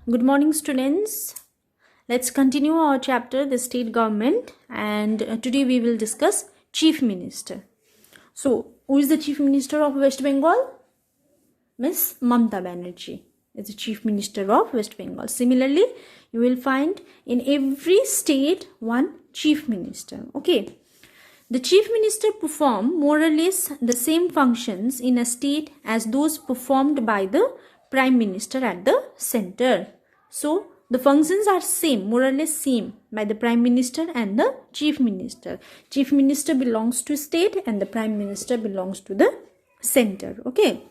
Good morning, students. Let's continue our chapter, the state government, and today we will discuss Chief Minister. So, who is the Chief Minister of West Bengal? Miss Mamata Banerjee is the Chief Minister of West Bengal. Similarly, you will find in every state one Chief Minister. Okay. The Chief Minister perform more or less the same functions in a state as those performed by the Prime Minister at the center. So, the functions are same, more or less same by the Prime Minister and the Chief Minister. Chief Minister belongs to state and the Prime Minister belongs to the center. Okay.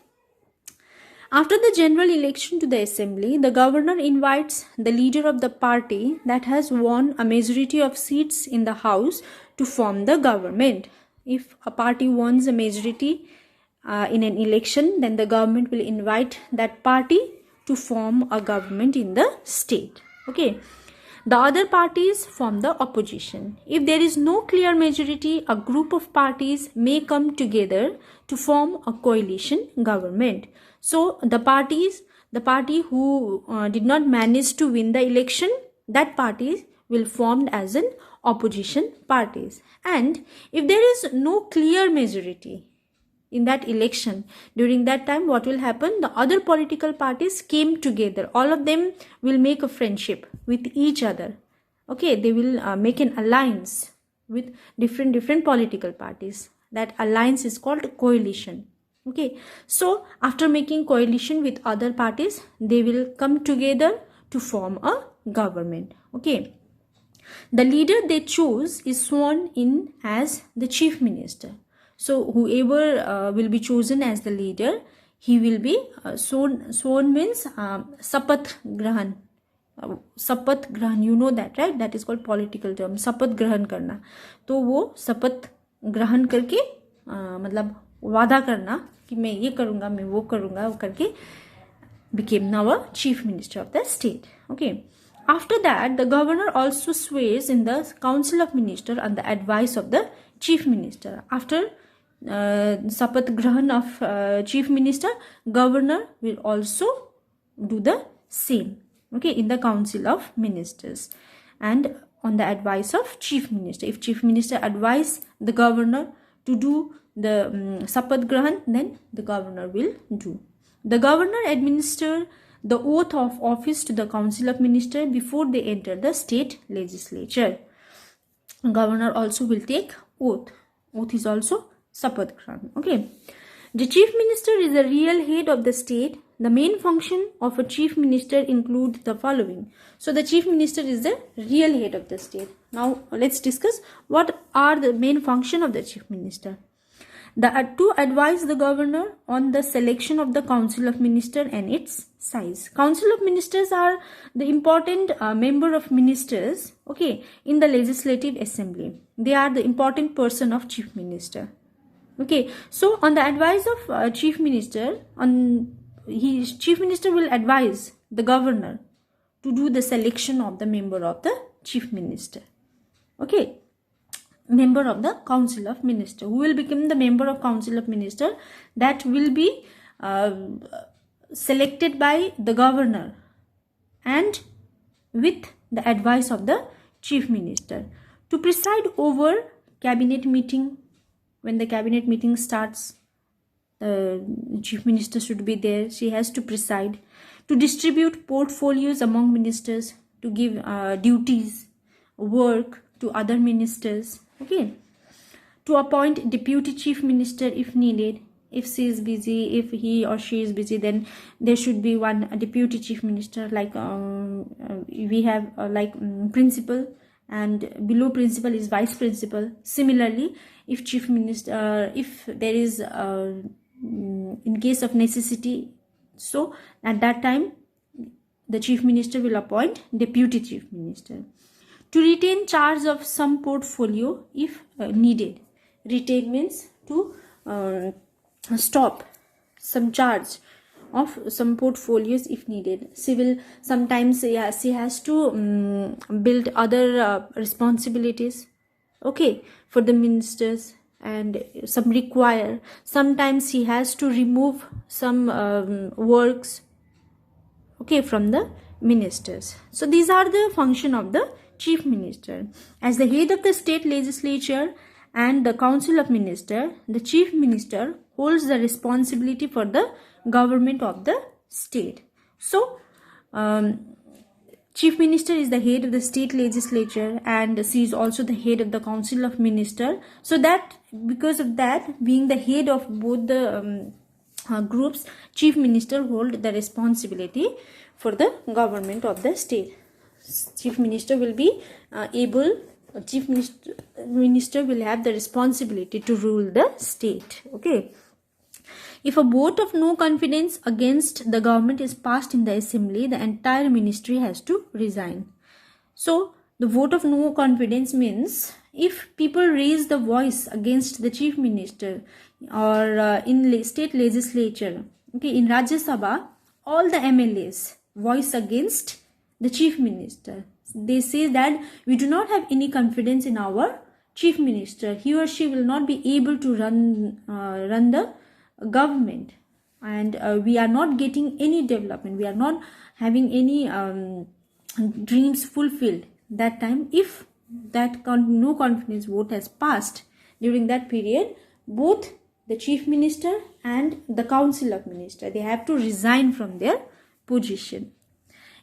After the general election to the assembly, the governor invites the leader of the party that has won a majority of seats in the house to form the government. If a party wins a majority in an election, then the government will invite that party to form a government in the state. Okay. The other parties form the opposition. If there is no clear majority, a group of parties may come together to form a coalition government. So the party who did not manage to win the election, that party will formed as an opposition parties. And if there is no clear majority in that election, during that time what will happen? The other political parties came together. All of them will make a friendship with each other. Okay, they will make an alliance with different political parties. That alliance is called coalition. Okay, so after making coalition with other parties, they will come together to form a government. Okay, the leader they choose is sworn in as the Chief Minister. So whoever will be chosen as the leader, he will be sworn means sapath grahan. Sapath grahan, you know that, right? That is called political term. Sapath grahan karna. तो वो शपथ ग्रहण करके मतलब वादा करना कि मैं ये करूँगा, मैं वो करूँगा, वो करके became now a Chief Minister of the state. Okay. After that, the governor also swears in the Council of Ministers on the advice of the Chief Minister. After Sapath Grahan of Chief Minister, governor will also do the same. Okay, in the Council of Ministers and on the advice of Chief Minister. If Chief Minister advise the governor to do the Sapath Grahan, then the governor will do. The governor administer the oath of office to the Council of Ministers before they enter the state legislature. Governor also will take oath. Oath is also Sapath Grahan. Okay. The Chief Minister is the real head of the state. The main function of a Chief Minister includes the following. So the Chief Minister is the real head of the state. Now let's discuss what are the main function of the Chief Minister. To advise the governor on the selection of the Council of Ministers and its size. Council of Ministers are the important member of ministers, okay, in the legislative assembly. They are the important person of Chief Minister. Okay, so on the advice of Chief Minister, Chief Minister will advise the governor to do the selection of the member of the Chief Minister. Okay, member of the Council of Ministers. Who will become the member of Council of Ministers? That will be selected by the governor and with the advice of the Chief Minister to preside over cabinet meeting. When the cabinet meeting starts, the Chief Minister should be there. She has to preside, to distribute portfolios among ministers, to give duties, work to other ministers. Okay, to appoint deputy chief minister if needed. If she is busy, if he or she is busy, then there should be one deputy chief minister. Like we have principal, and below principal is vice principal. Similarly, if chief minister, if there is in case of necessity, so at that time the chief minister will appoint deputy chief minister. To retain charge of some portfolio if needed. Retain means to stop some charge of some portfolios if needed. She will sometimes, yeah, she has to build other responsibilities, okay, for the ministers, and some require. Sometimes he has to remove some works, okay, from the ministers. So these are the function of the chief minister. As the head of the state legislature and the council of ministers, the chief minister holds the responsibility for the government of the state. So chief minister is the head of the state legislature and she is also the head of the council of ministers. So that because of that, being the head of both the groups, chief minister hold the responsibility for the government of the state. Chief minister will be chief minister will have the responsibility to rule the state. Okay. If a vote of no confidence against the government is passed in the assembly, the entire ministry has to resign. So the vote of no confidence means if people raise the voice against the chief minister or in state legislature, okay, in Rajya Sabha, all the MLAs voice against the chief minister. They say that we do not have any confidence in our chief minister. He or she will not be able to run the government, and we are not getting any development. We are not having any dreams fulfilled. That time, if that no confidence vote has passed during that period, both the chief minister and the council of ministers, they have to resign from their position.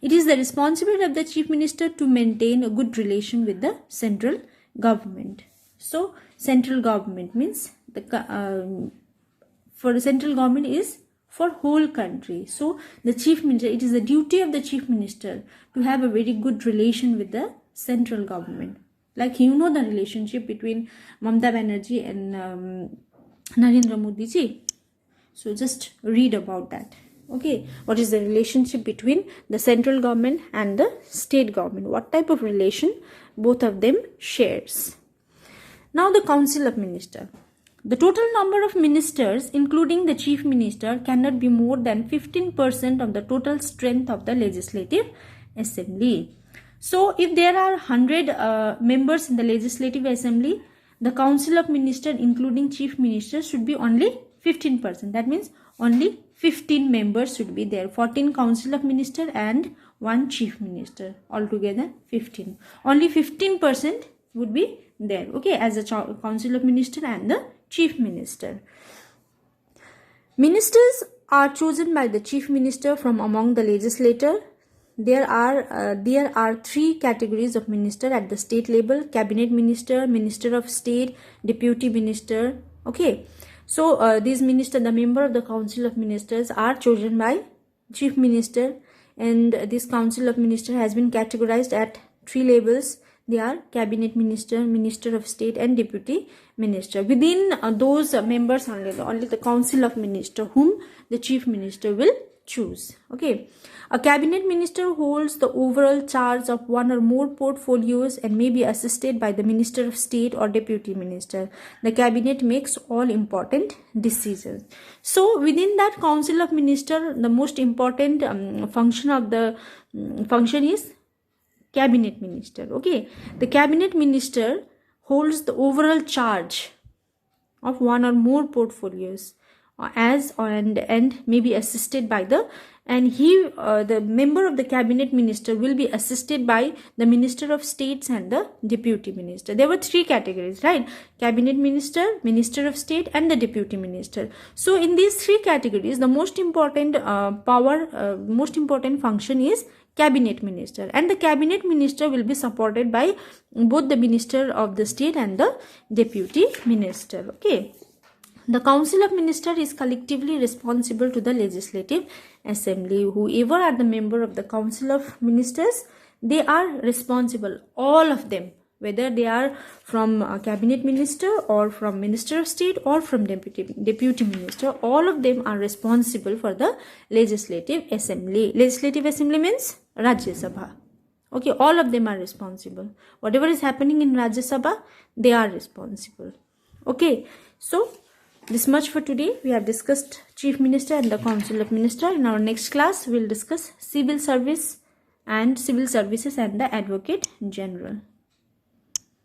It is the responsibility of the chief minister to maintain a good relation with the central government. So central government means for the central government is for whole country. So the chief minister, it is the duty of the chief minister to have a very good relation with the central government. Like the relationship between Mamata Banerjee and Narendra Modi ji. So just read about that. Okay, what is the relationship between the central government and the state government? What type of relation both of them shares? Now the council of ministers. The total number of ministers, including the chief minister, cannot be more than 15% of the total strength of the legislative assembly. So if there are 100 members in the legislative assembly, the council of ministers, including chief minister, should be only 15%. That means only 15 members should be there. 14 council of ministers and 1 chief minister. Altogether 15. Only 15% would be there. Okay, as a council of ministers and the chief minister. Ministers are chosen by the chief minister from among the legislator. There are 3 categories of minister at the state level: cabinet minister, minister of state, deputy minister. Okay, so these minister, the member of the council of ministers, are chosen by chief minister, and this council of ministers has been categorized at 3 levels. They are cabinet minister, minister of state, and deputy minister. Within those members only the council of minister whom the chief minister will choose. Okay, a cabinet minister holds the overall charge of 1 or more portfolios and may be assisted by the minister of state or deputy minister. The cabinet makes all important decisions. So within that council of minister, the most important function is cabinet minister. Okay, the cabinet minister holds the overall charge of 1 or more portfolios and may be assisted by the member of the cabinet minister will be assisted by the minister of states and the deputy minister. There were 3 categories, right? Cabinet minister, minister of state, and the deputy minister. So in these 3 categories, the most important function is cabinet minister, and the cabinet minister will be supported by both the minister of the state and the deputy minister. Okay, the council of ministers is collectively responsible to the legislative assembly. Whoever are the member of the council of ministers, they are responsible, all of them, whether they are from a cabinet minister or from minister of state or from deputy minister, all of them are responsible for the legislative assembly. Legislative assembly means Rajya Sabha. Okay, all of them are responsible. Whatever is happening in Rajya Sabha, they are responsible. Okay, so this much for today. We have discussed chief minister and the council of ministers. In our next class, we will discuss civil service and civil services and the advocate general.